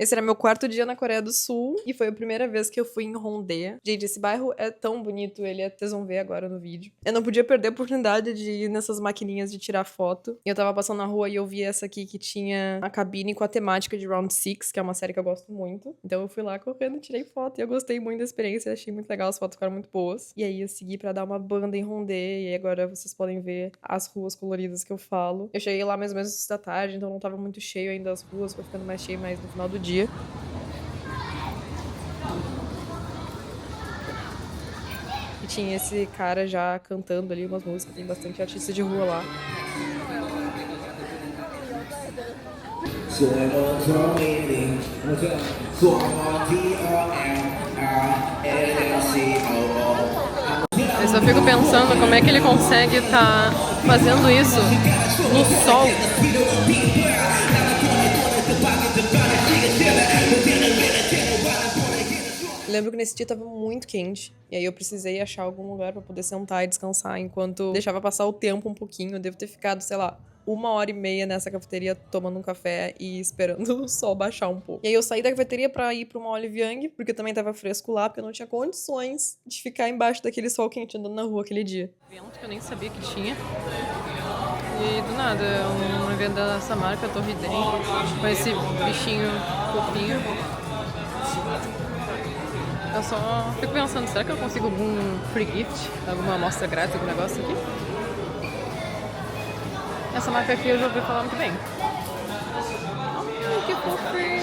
Esse era meu 4º dia na Coreia do Sul e foi a primeira vez que eu fui em Hongdae. Gente, esse bairro é tão bonito, vocês vão ver agora no vídeo. Eu não podia perder a oportunidade de ir nessas maquininhas de tirar foto. E eu tava passando na rua e eu vi essa aqui que tinha a cabine com a temática de Round Six, que é uma série que eu gosto muito. Então eu fui lá correndo, tirei foto e eu gostei muito da experiência, achei muito legal, as fotos ficaram muito boas. E aí eu segui pra dar uma banda em Hongdae e aí agora vocês podem ver as ruas coloridas que eu falo. Eu cheguei lá mais ou menos às 6 da tarde, então não tava muito cheio ainda as ruas, foi ficando mais cheio mais no final do dia. E tinha esse cara já cantando ali umas músicas, tem bastante artista de rua lá. Eu só fico pensando como é que ele consegue estar fazendo isso no sol. Lembro que nesse dia tava muito quente, e aí eu precisei achar algum lugar pra poder sentar e descansar, enquanto deixava passar o tempo um pouquinho. Eu devo ter ficado, sei lá, 1h30 nessa cafeteria tomando um café e esperando o sol baixar um pouco. E aí eu saí da cafeteria pra ir pra uma Olive Young, porque também tava fresco lá, porque eu não tinha condições de ficar embaixo daquele sol quente andando na rua aquele dia. Evento que eu nem sabia que tinha. E do nada, um evento dessa marca, Torre Den, com esse bichinho fofinho. Eu só fico pensando, será que eu consigo algum free gift? Alguma amostra grátis, algum negócio aqui? Essa marca aqui eu já ouvi falar muito bem. Ai, que fofinho!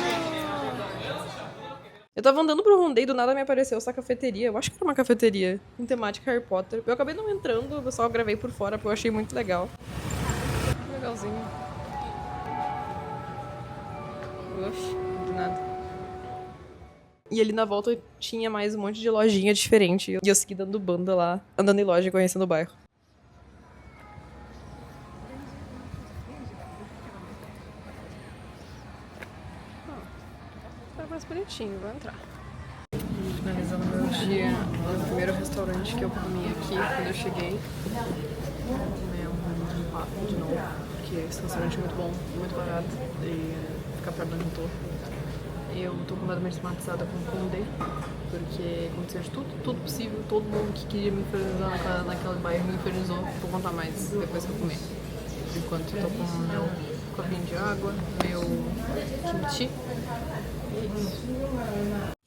Eu tava andando pro Hongdae e do nada me apareceu essa cafeteria. Eu acho que era uma cafeteria com temática Harry Potter. Eu acabei não entrando, eu só gravei por fora porque eu achei muito legal. Legalzinho. Oxe, de nada. E ali na volta tinha mais um monte de lojinha diferente. E eu segui dando banda lá, andando em loja e conhecendo o bairro. Parece bonitinho, vou entrar. Finalizando meu dia no primeiro restaurante que eu comi aqui quando eu cheguei. Um papo de novo, porque esse restaurante é muito bom, muito barato e fica perto de onde eu tô. Eu tô completamente traumatizada com o Hongdae, porque aconteceu de tudo possível, todo mundo que queria me infernizar naquele bairro me infernizou. Vou contar mais depois que eu comer. Enquanto eu tô com o meu copinho de água, meu kimchi.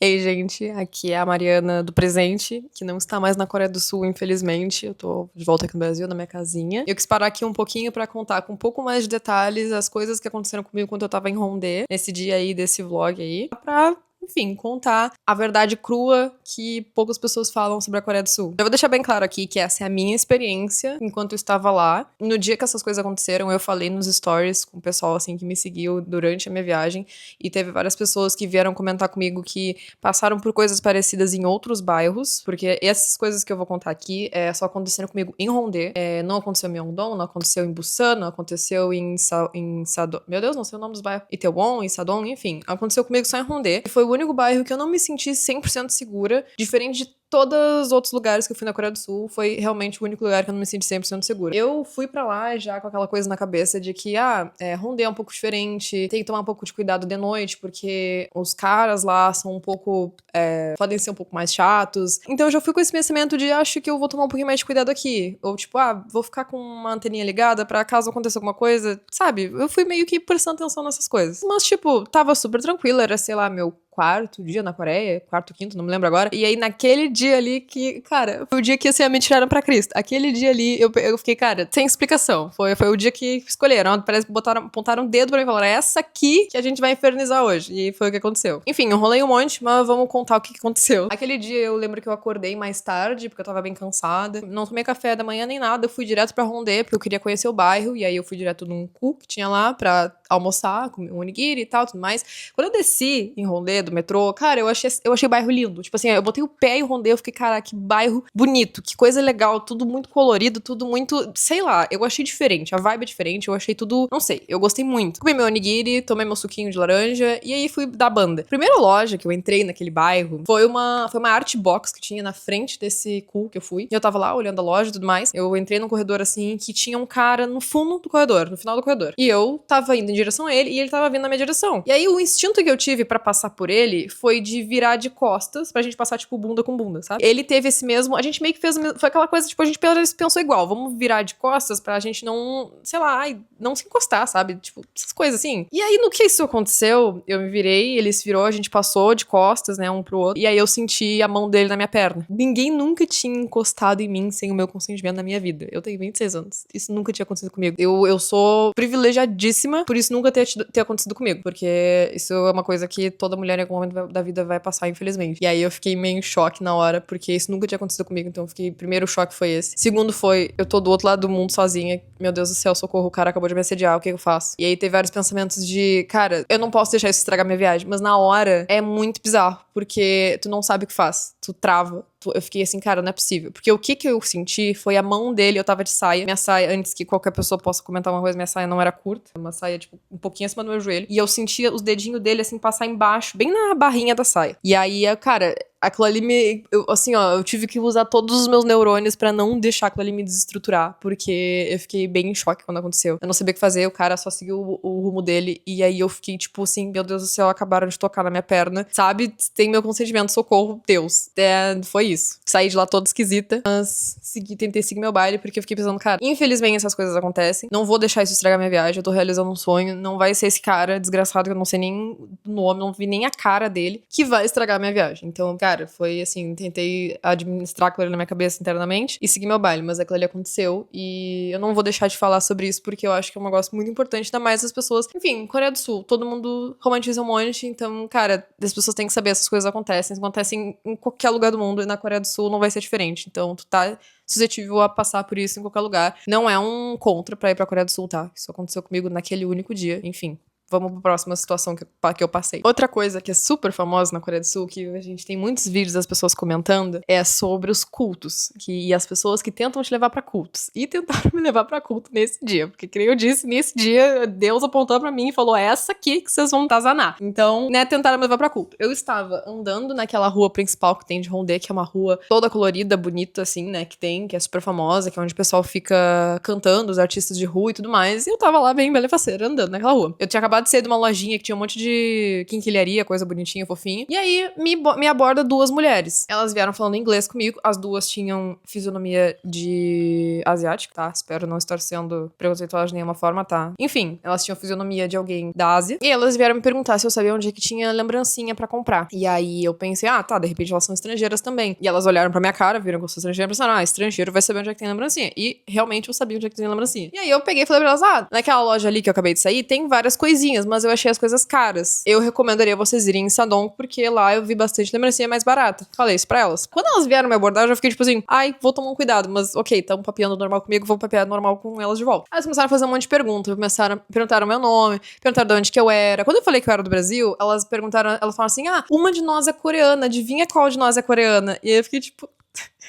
Ei, gente, aqui é a Mariana do presente, que não está mais na Coreia do Sul, infelizmente. Eu tô de volta aqui no Brasil, na minha casinha. Eu quis parar aqui um pouquinho pra contar com um pouco mais de detalhes as coisas que aconteceram comigo quando eu tava em Hongdae, nesse dia aí desse vlog aí, pra, enfim, contar a verdade crua que poucas pessoas falam sobre a Coreia do Sul. Eu vou deixar bem claro aqui que essa é a minha experiência enquanto eu estava lá. No dia que essas coisas aconteceram, eu falei nos stories com o pessoal, assim, que me seguiu durante a minha viagem, e teve várias pessoas que vieram comentar comigo que passaram por coisas parecidas em outros bairros, porque essas coisas que eu vou contar aqui só aconteceram comigo em Hongdae. Não aconteceu em Myeongdong, não aconteceu em Busan, não aconteceu em Sadong. Meu Deus, não sei o nome dos bairros. Itaewon, em Sadong, enfim. Aconteceu comigo só em Hongdae. E foi o único bairro que eu não me senti 100% segura, diferente de todos os outros lugares que eu fui na Coreia do Sul, foi realmente o único lugar que eu não me senti 100% segura. Eu fui pra lá já com aquela coisa na cabeça de que, Hongdae é um pouco diferente, tem que tomar um pouco de cuidado de noite, porque os caras lá são um pouco, podem ser um pouco mais chatos. Então eu já fui com esse pensamento de, acho que eu vou tomar um pouquinho mais de cuidado aqui. Ou tipo, vou ficar com uma anteninha ligada pra caso aconteça alguma coisa, sabe? Eu fui meio que prestando atenção nessas coisas. Mas, tipo, tava super tranquilo, era, sei lá, meu 4º dia na Coreia, 4º, 5º, não me lembro agora. E aí, naquele dia ali que, cara, foi o dia que assim, me tiraram pra Cristo. Aquele dia ali, eu fiquei, cara, sem explicação. Foi o dia que escolheram. Parece que apontaram um dedo pra mim e falaram, é essa aqui que a gente vai infernizar hoje. E foi o que aconteceu. Enfim, eu rolei um monte, mas vamos contar o que aconteceu. Aquele dia eu lembro que eu acordei mais tarde, porque eu tava bem cansada. Não tomei café da manhã nem nada. Eu fui direto pra Hongdae, porque eu queria conhecer o bairro. E aí eu fui direto num cu que tinha lá pra almoçar, comer um onigiri e tal, tudo mais. Quando eu desci em Hongdae, do metrô, cara, eu achei o bairro lindo. Tipo assim, eu botei o pé em Hongdae, eu fiquei, cara, que bairro bonito, que coisa legal, tudo muito colorido, tudo muito, sei lá, eu achei diferente, a vibe é diferente, eu achei tudo, não sei, eu gostei muito. Comi meu onigiri, tomei meu suquinho de laranja e aí fui da banda. Primeira loja que eu entrei naquele bairro foi uma art box que tinha na frente desse cool que eu fui. E eu tava lá olhando a loja e tudo mais. Eu entrei num corredor assim que tinha um cara no fundo do corredor, no final do corredor. E eu tava indo em direção a ele e ele tava vindo na minha direção. E aí o instinto que eu tive pra passar por ele foi de virar de costas pra gente passar, tipo, bunda com bunda, sabe? Ele teve esse mesmo. A gente meio que fez. Foi aquela coisa, tipo, a gente pensou igual. Vamos virar de costas pra gente não, sei lá, não se encostar, sabe? Tipo, essas coisas assim. E aí, no que isso aconteceu, eu me virei, ele se virou, a gente passou de costas, né, um pro outro. E aí eu senti a mão dele na minha perna. Ninguém nunca tinha encostado em mim sem o meu consentimento na minha vida. Eu tenho 26 anos. Isso nunca tinha acontecido comigo. Eu sou privilegiadíssima por isso nunca ter acontecido comigo. Porque isso é uma coisa que toda mulher em algum momento da vida vai passar, infelizmente. E aí eu fiquei meio em choque na hora, porque isso nunca tinha acontecido comigo. Então eu fiquei. Primeiro choque foi esse. Segundo foi, eu tô do outro lado do mundo sozinha. Meu Deus do céu, socorro, o cara acabou de me assediar, o que eu faço? E aí teve vários pensamentos de, cara, eu não posso deixar isso estragar minha viagem. Mas na hora é muito bizarro, porque tu não sabe o que faz. Tu trava. Eu fiquei assim, cara, não é possível. Porque o que eu senti foi a mão dele, eu tava de saia. Minha saia, antes que qualquer pessoa possa comentar uma coisa, minha saia não era curta. Uma saia, tipo, um pouquinho acima do meu joelho. E eu sentia os dedinhos dele, assim, passar embaixo, bem na barrinha da saia. E aí, cara, aquilo ali assim, ó, eu tive que usar todos os meus neurônios pra não deixar aquilo ali me desestruturar. Porque eu fiquei bem em choque quando aconteceu. Eu não sabia o que fazer, o cara só seguiu o rumo dele. E aí eu fiquei, tipo, assim, meu Deus do céu, acabaram de tocar na minha perna. Sabe? Tem meu consentimento, socorro, Deus. Foi isso. Saí de lá toda esquisita, mas tentei seguir meu baile, porque eu fiquei pensando, cara, infelizmente essas coisas acontecem. Não vou deixar isso estragar minha viagem, eu tô realizando um sonho. Não vai ser esse cara desgraçado que eu não sei nem o nome, não vi nem a cara dele, que vai estragar minha viagem. Então, cara, foi assim, tentei administrar aquilo ali na minha cabeça internamente e seguir meu baile, mas aquilo ali aconteceu e eu não vou deixar de falar sobre isso, porque eu acho que é um negócio muito importante, ainda mais as pessoas. Enfim, Coreia do Sul, todo mundo romantiza um monte, então, cara, as pessoas têm que saber essas coisas acontecem em qualquer lugar do mundo, e na Coreia do Sul não vai ser diferente. Então, tu tá suscetível a passar por isso em qualquer lugar. Não é um contra pra ir pra Coreia do Sul, tá? Isso aconteceu comigo naquele único dia. Enfim. Vamos pra próxima situação que eu passei. Outra coisa que é super famosa na Coreia do Sul, que a gente tem muitos vídeos das pessoas comentando, é sobre os cultos. E as pessoas que tentam te levar pra cultos. E tentaram me levar pra culto nesse dia. Porque, como eu disse, nesse dia, Deus apontou pra mim e falou, é essa aqui que vocês vão tazanar. Então, né, tentaram me levar pra culto. Eu estava andando naquela rua principal que tem de Hongdae, que é uma rua toda colorida, bonita, assim, né, que é super famosa, que é onde o pessoal fica cantando, os artistas de rua e tudo mais. E eu tava lá bem belefaceira, andando naquela rua. Eu tinha acabado de sair de uma lojinha que tinha um monte de quinquilharia, coisa bonitinha, fofinha. E aí me aborda duas mulheres. Elas vieram falando inglês comigo. As duas tinham fisionomia de asiático, tá? Espero não estar sendo preconceituosa de nenhuma forma, tá? Enfim, elas tinham fisionomia de alguém da Ásia. E elas vieram me perguntar se eu sabia onde é que tinha lembrancinha pra comprar. E aí eu pensei, tá, de repente elas são estrangeiras também. E elas olharam pra minha cara, viram que eu sou estrangeira e pensaram, estrangeiro vai saber onde é que tem lembrancinha. E realmente eu sabia onde é que tem lembrancinha. E aí eu peguei e falei pra elas, naquela loja ali que eu acabei de sair, tem várias coisinhas, mas eu achei as coisas caras. Eu recomendaria vocês irem em Sadong, porque lá eu vi bastante lembrancinha mais barata. Falei isso pra elas. Quando elas vieram me abordar, eu já fiquei tipo assim, vou tomar um cuidado, mas ok, tão papeando normal comigo, vou papear normal com elas de volta. Aí elas começaram a fazer um monte de perguntas, perguntaram meu nome, perguntaram de onde que eu era. Quando eu falei que eu era do Brasil, elas falaram assim, uma de nós é coreana, adivinha qual de nós é coreana? E aí eu fiquei tipo,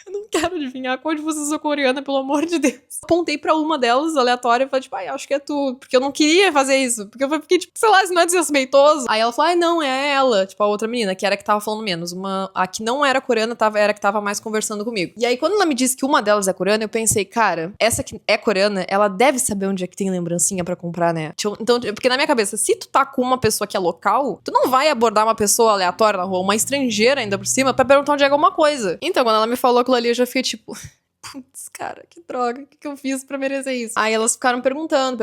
eu não quero adivinhar qual de vocês é coreana, pelo amor de Deus. Apontei pra uma delas, aleatória, e falei, tipo, acho que é tu. Porque eu não queria fazer isso. Porque eu fiquei, tipo, sei lá, se não é desrespeitoso. Aí ela falou, não, é ela. Tipo, a outra menina, que era a que tava falando menos. A que não era coreana, era a que tava mais conversando comigo. E aí, quando ela me disse que uma delas é coreana, eu pensei, cara, essa que é coreana, ela deve saber onde é que tem lembrancinha pra comprar, né? Então, porque na minha cabeça, se tu tá com uma pessoa que é local, tu não vai abordar uma pessoa aleatória na rua, uma estrangeira ainda por cima, pra perguntar onde é alguma coisa. Então, quando ela me falou aquilo ali, eu já fiquei tipo, putz, cara, que droga, o que eu fiz pra merecer isso? Aí elas ficaram perguntaram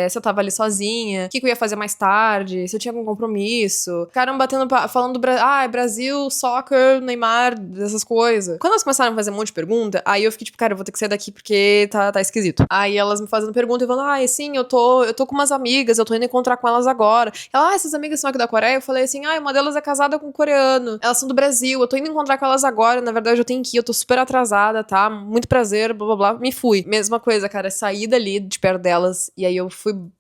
se eu tava ali sozinha, o que eu ia fazer mais tarde, se eu tinha algum compromisso. Ficaram falando do Brasil, soccer, Neymar, dessas coisas. Quando elas começaram a fazer um monte de pergunta, aí eu fiquei tipo, cara, eu vou ter que sair daqui porque tá esquisito. Aí elas me fazendo pergunta e falando, sim, eu tô com umas amigas, eu tô indo encontrar com elas agora. Ela, essas amigas são aqui da Coreia? Eu falei assim, uma delas é casada com um coreano, elas são do Brasil, eu tô indo encontrar com elas agora, na verdade eu tenho que ir, eu tô super atrasada, tá? Muito prazer, blá blá blá, me fui. Mesma coisa, cara, saí dali de perto delas, e aí eu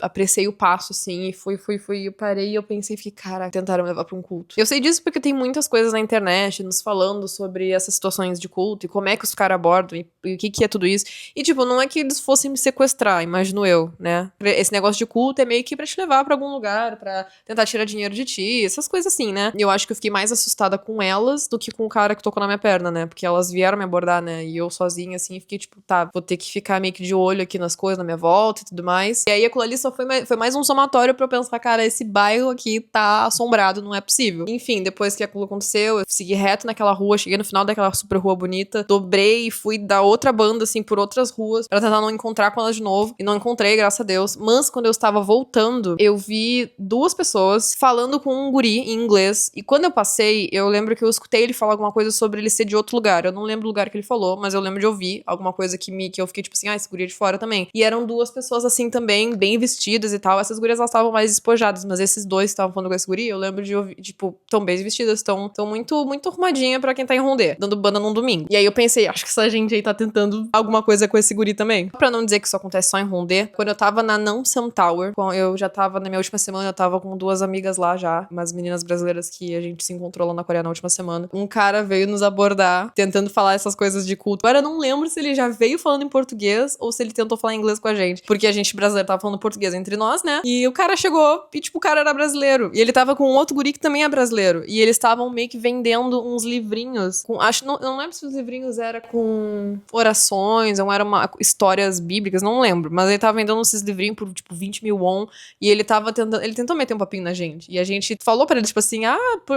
apreciei o passo, assim, e fui, eu parei e eu pensei, fiquei, cara, tentaram me levar pra um culto. Eu sei disso porque tem muitas coisas na internet nos falando sobre essas situações de culto e como é que os caras abordam e o que é tudo isso. E, tipo, não é que eles fossem me sequestrar, imagino eu, né? Esse negócio de culto é meio que pra te levar pra algum lugar, pra tentar tirar dinheiro de ti, essas coisas assim, né? E eu acho que eu fiquei mais assustada com elas do que com o cara que tocou na minha perna, né? Porque elas vieram me abordar, né? E eu sozinha, assim, fiquei tipo, tá, vou ter que ficar meio que de olho aqui nas coisas, na minha volta e tudo mais. E aí aquilo ali só foi mais um somatório pra eu pensar, cara, esse bairro aqui tá assombrado, não é possível. Enfim, depois que aquilo aconteceu, eu segui reto naquela rua, cheguei no final daquela super rua bonita, dobrei e fui da outra banda, assim, por outras ruas, pra tentar não encontrar com elas de novo. E não encontrei, graças a Deus. Mas quando eu estava voltando, eu vi duas pessoas falando com um guri em inglês. E quando eu passei, eu lembro que eu escutei ele falar alguma coisa sobre ele ser de outro lugar. Eu não lembro o lugar que ele falou, mas eu lembro de ouvir alguma coisa que eu fiquei tipo assim, esse guri é de fora também. E eram duas pessoas assim também, bem vestidas e tal. Essas gurias, elas estavam mais despojadas, mas esses dois que estavam falando com esse guri, eu lembro de ouvir, tipo, tão bem vestidas, tão muito, muito arrumadinha pra quem tá em Rondê, dando banda num domingo. E aí eu pensei, acho que essa gente aí tá tentando alguma coisa com esse guri também. Pra não dizer que isso acontece só em Rondê, quando eu tava na Não Sam Tower, eu já tava, na minha última semana, eu tava com duas amigas lá já, umas meninas brasileiras que a gente se encontrou lá na Coreia na última semana. Um cara veio nos abordar, tentando falar essas coisas de culto. Agora eu não lembro se ele já veio falando em português ou se ele tentou falar inglês com a gente, porque a gente brasileiro tava falando português entre nós, né? E o cara chegou e, tipo, o cara era brasileiro. E ele tava com um outro guri que também é brasileiro. E eles estavam meio que vendendo uns livrinhos com, não lembro se os livrinhos eram com orações ou eram histórias bíblicas, não lembro. Mas ele tava vendendo esses livrinhos por, tipo, 20 mil won. E ele tentou meter um papinho na gente. E a gente falou pra ele, tipo assim,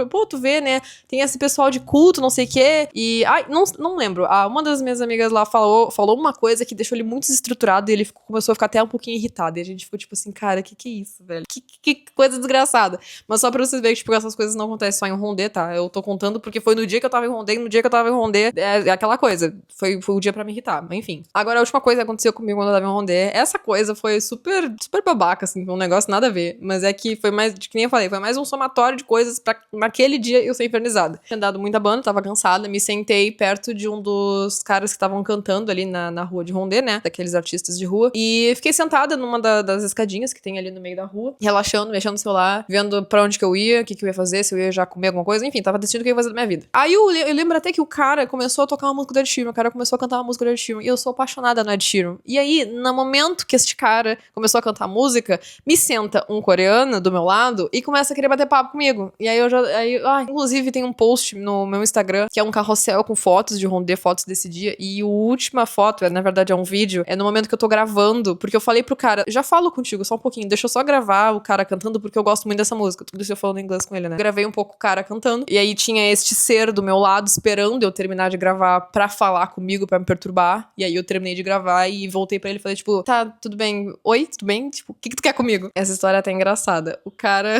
pô, tu vê, né? Tem esse pessoal de culto, não sei o quê. E, não lembro. Uma das minhas amigas lá falou uma coisa que deixou ele muito desestruturado e ele começou a ficar até um pouquinho irritado. E a gente ficou, tipo assim, cara, que é isso, velho? Que coisa desgraçada. Mas só pra vocês verem que, tipo, essas coisas não acontecem só em Rondê, tá? Eu tô contando porque foi no dia que eu tava em Rondê, e no dia que eu tava em Rondê, é aquela coisa. Foi o dia pra me irritar. Mas, enfim. Agora, a última coisa que aconteceu comigo quando eu tava em Rondê, essa coisa foi super, super babaca, assim, foi um negócio nada a ver. Mas é que foi mais, que nem eu falei, foi mais um somatório de coisas pra naquele dia eu ser infernizada. Tinha dado muita banda, tava cansada, me sentei perto de um dos caras que estavam cantando ali na rua de Rondê, né? Daqueles artistas de rua. E fiquei sentada numa das escadinhas que tem ali no meio da rua, relaxando, mexendo no celular, vendo pra onde que eu ia, o que eu ia fazer, se eu ia já comer alguma coisa, enfim, tava decidindo o que eu ia fazer da minha vida. Aí eu lembro até que o cara começou a tocar uma música do Ed Sheeran, o cara começou a cantar uma música do Ed Sheeran, e eu sou apaixonada no Ed Sheeran. E aí, no momento que este cara começou a cantar a música, me senta um coreano do meu lado e começa a querer bater papo comigo. E aí inclusive tem um post no meu Instagram, que é um carrossel com fotos de Rondê, fotos desse dia, e a última foto, na verdade é um vídeo, é no momento que eu tô gravando, porque eu falei pro cara, já falo contigo só um pouquinho, deixa eu só gravar o cara cantando, porque eu gosto muito dessa música, tudo isso eu falando em inglês com ele, né? Gravei um pouco o cara cantando, e aí tinha este ser do meu lado esperando eu terminar de gravar pra falar comigo, pra me perturbar, e aí eu terminei de gravar e voltei pra ele e falei, tipo, tá, tudo bem? Oi, tudo bem? Tipo, o que tu quer comigo? Essa história é até engraçada. O cara...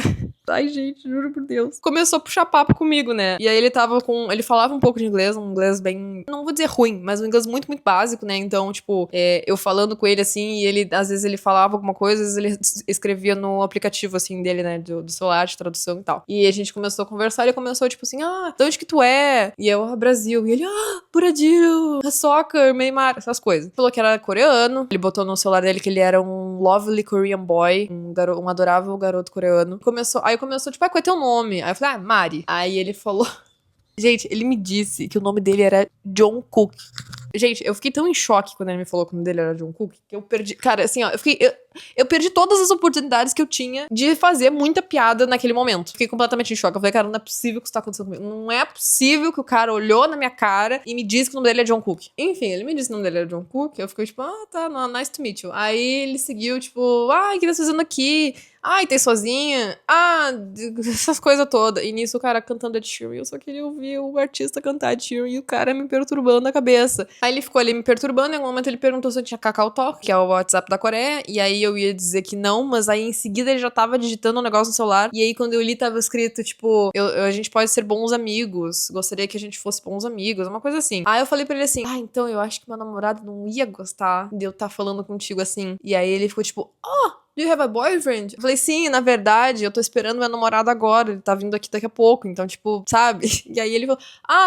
Ai, gente, juro por Deus. Começou a puxar papo comigo, né? E aí ele falava um pouco de inglês, um inglês bem... Não vou dizer ruim, mas um inglês muito, muito básico, né? Então, tipo, eu falando com ele, assim, e ele, às vezes ele falava alguma coisa, às vezes ele escrevia no aplicativo, assim, dele, né? Do celular, de tradução e tal. E a gente começou a conversar, ele começou, tipo assim, de onde que tu é? E eu, Brasil. E ele, Brasil, soccer, Neymar, essas coisas. Falou que era coreano, ele botou no celular dele que ele era um lovely Korean boy, um adorável garoto coreano. Aí começou, tipo, qual é teu nome? Aí eu falei, Mari. Aí ele falou... Gente, ele me disse que o nome dele era John Cook. Gente, eu fiquei tão em choque quando ele me falou que o nome dele era John Cook, que eu perdi... Cara, assim, ó, eu perdi todas as oportunidades que eu tinha de fazer muita piada naquele momento. Fiquei completamente em choque. Eu falei, cara, não é possível que isso tá acontecendo comigo. Não é possível que o cara olhou na minha cara e me disse que o nome dele é John Cook. Enfim, ele me disse que o nome dele era John Cook. Eu fiquei tipo, tá, nice to meet you. Aí ele seguiu, tipo, o que tá fazendo aqui? E tá sozinha? Essas coisas todas. E nisso o cara cantando Ed Sheeran. Eu só queria ouvir o artista cantar Ed Sheeran e o cara me perturbando a cabeça. Aí ele ficou ali me perturbando. Em algum momento ele perguntou se eu tinha Kakao Talk, que é o WhatsApp da Coreia. E aí eu ia dizer que não, mas aí em seguida ele já tava digitando um negócio no celular. E aí quando eu li tava escrito, tipo, a gente pode ser bons amigos. Gostaria que a gente fosse bons amigos. Uma coisa assim. Aí eu falei pra ele assim, então eu acho que meu namorado não ia gostar de eu estar falando contigo assim. E aí ele ficou tipo, Do you have a boyfriend? Eu falei, sim, na verdade, eu tô esperando meu namorado agora, ele tá vindo aqui daqui a pouco, então, tipo, sabe? E aí ele falou,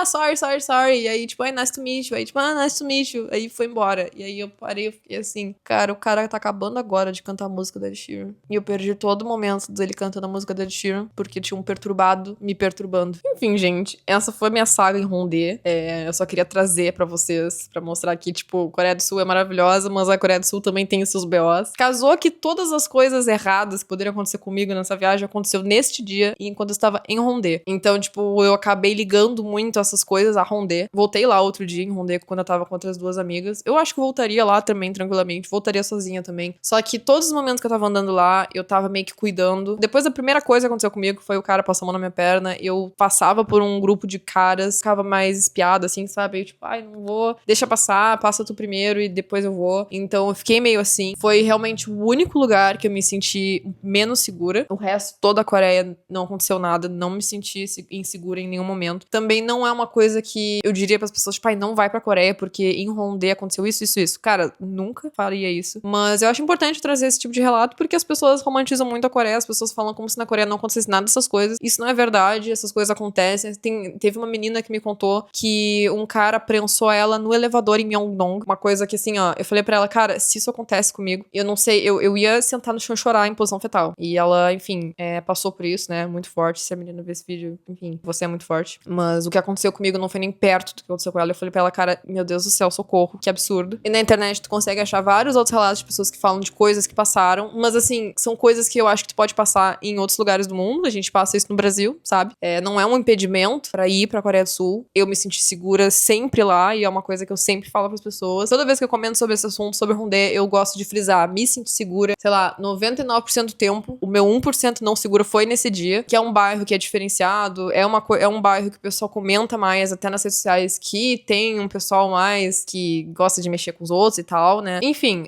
sorry. E aí, tipo, nice to meet you. Aí, tipo, nice to meet you. Aí foi embora. E aí eu parei e fiquei assim, cara, o cara tá acabando agora de cantar a música da Ed Sheeran. E eu perdi todo o momento dele cantando a música da Ed Sheeran, porque tinha um perturbado me perturbando. Enfim, gente, essa foi minha saga em Rondê. Eu só queria trazer pra vocês, pra mostrar que, tipo, Coreia do Sul é maravilhosa, mas a Coreia do Sul também tem os seus BOs. Casou que todas as coisas erradas que poderiam acontecer comigo nessa viagem aconteceu neste dia e enquanto eu estava em Rondê. Então, tipo, eu acabei ligando muito essas coisas a Rondê. Voltei lá outro dia em Rondê quando eu tava com outras duas amigas. Eu acho que voltaria lá também, tranquilamente. Voltaria sozinha também. Só que todos os momentos que eu tava andando lá, eu tava meio que cuidando. Depois, a primeira coisa que aconteceu comigo foi o cara passar a mão na minha perna. Eu passava por um grupo de caras, ficava mais espiada, assim, sabe? Eu, tipo, ai, não vou. Deixa passar, passa tu primeiro e depois eu vou. Então, eu fiquei meio assim. Foi realmente o único lugar que eu me senti menos segura. O resto, toda a Coreia, não aconteceu nada. Não me senti insegura em nenhum momento. Também não é uma coisa que eu diria pras pessoas, tipo, ai, não vai pra Coreia porque em Hongdae aconteceu isso. Cara, nunca faria isso. Mas eu acho importante trazer esse tipo de relato porque as pessoas romantizam muito a Coreia. As pessoas falam como se na Coreia não acontecesse nada dessas coisas. Isso não é verdade. Essas coisas acontecem. Teve uma menina que me contou que um cara prensou ela no elevador em Myeongdong. Uma coisa que, assim, ó, eu falei pra ela, cara, se isso acontece comigo, eu não sei, eu ia sentar no chão e chorar em posição fetal. E ela, enfim, passou por isso, né? Muito forte. Se a menina ver esse vídeo, enfim, você é muito forte. Mas o que aconteceu comigo não foi nem perto do que aconteceu com ela. Eu falei pra ela, cara, meu Deus do céu, socorro, que absurdo. E na internet tu consegue achar vários outros relatos de pessoas que falam de coisas que passaram. Mas, assim, são coisas que eu acho que tu pode passar em outros lugares do mundo. A gente passa isso no Brasil, sabe? Não é um impedimento pra ir pra Coreia do Sul. Eu me senti segura sempre lá e é uma coisa que eu sempre falo pras pessoas. Toda vez que eu comento sobre esse assunto, sobre Hongdae, eu gosto de frisar, me senti segura, sei lá, 99% do tempo. O meu 1% não seguro foi nesse dia, que é um bairro que é diferenciado, é um bairro que o pessoal comenta mais, até nas redes sociais, que tem um pessoal mais que gosta de mexer com os outros e tal, né? Enfim,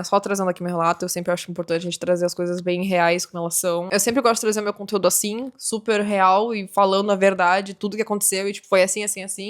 só trazendo aqui meu relato, eu sempre acho importante a gente trazer as coisas bem reais como elas são. Eu sempre gosto de trazer meu conteúdo assim, super real e falando a verdade, tudo que aconteceu e tipo, foi assim.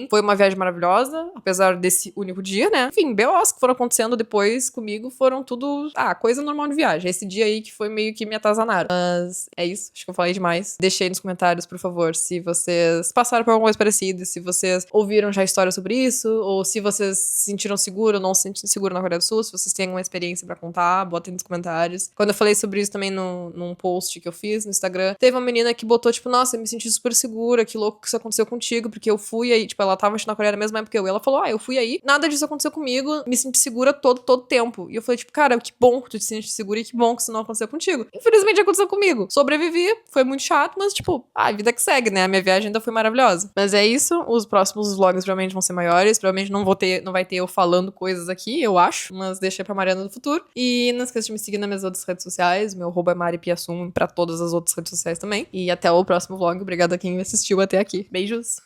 Foi uma viagem maravilhosa, apesar desse único dia, né? Enfim, BOs que foram acontecendo depois comigo foram tudo, coisa normal de viagem. Esse dia aí que foi meio que me atazanaram. Mas é isso, acho que eu falei demais. Deixei nos comentários, por favor, se vocês passaram por alguma coisa parecida, se vocês ouviram já história sobre isso, ou se vocês se sentiram seguro ou não se sentiram seguro na Coreia do Sul, se vocês têm alguma experiência pra contar, botem nos comentários. Quando eu falei sobre isso também num post que eu fiz no Instagram, teve uma menina que botou, tipo, nossa, eu me senti super segura, que louco que isso aconteceu contigo, porque eu fui aí, tipo, ela tava na Coreia na mesma época que eu, e ela falou, eu fui aí, nada disso aconteceu comigo, me senti segura todo tempo. E eu falei, tipo, cara, que bom que tu te sente segura e que bom que isso não aconteceu contigo. Infelizmente aconteceu comigo. Sobrevivi, foi muito chato, mas, tipo, a vida que segue, né? A minha viagem ainda foi maravilhosa. Mas é isso, os próximos vlogs provavelmente vão ser maiores, provavelmente não vai ter eu falando coisas aqui, eu acho, mas deixa pra Mariana do futuro. E não esqueça de me seguir nas minhas outras redes sociais, meu @ é Mari Piassum, pra todas as outras redes sociais também. E até o próximo vlog. Obrigada a quem assistiu até aqui. Beijos!